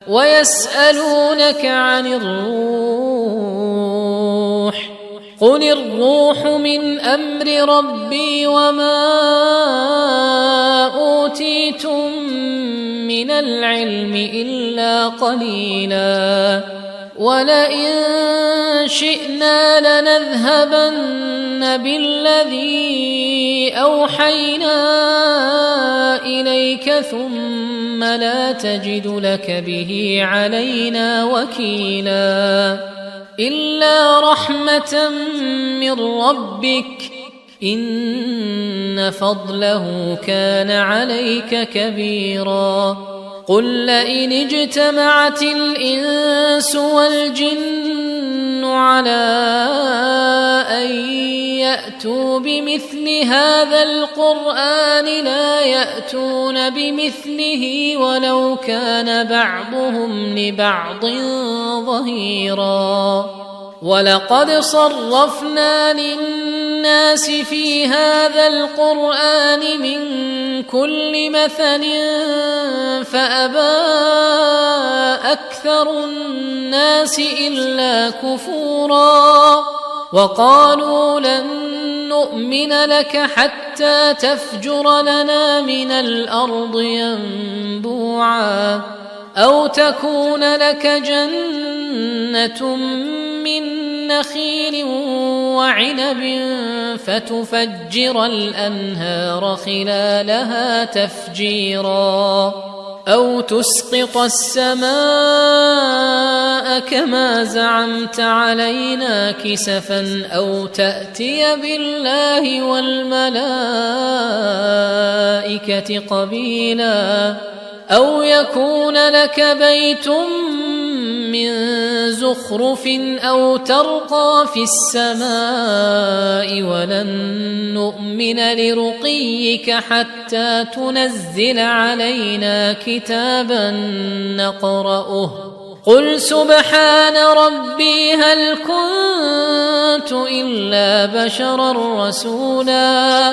ويسألونك عن الروح قل الروح من أمر ربي وما أوتيتم من العلم إلا قليلا ولئن شئنا لنذهبن بالذي أوحينا إليك ثم لا تجد لك به علينا وكيلا إلا رحمة من ربك إن فضله كان عليك كبيرا قل لئن اجتمعت الإنس والجن على أن يأتوا بمثل هذا القرآن لا يأتون بمثله ولو كان بعضهم لبعض ظهيرا ولقد صرفنا للناس في هذا القرآن من كل مثل فأبى أكثر الناس إلا كفورا وقالوا لن نؤمن لك حتى تفجر لنا من الأرض ينبوعا أو تكون لك جنة من نخيل وعنب فتفجر الأنهار خلالها تفجيرا أو تسقط السماء كما زعمت علينا كسفا أو تأتي بالله والملائكة قبيلا أو يكون لك بيت من زخرف أو ترقى في السماء ولن نؤمن لرقيك حتى تنزل علينا كتابا نقرأه قل سبحان ربي هل كنت إلا بشرا رسولا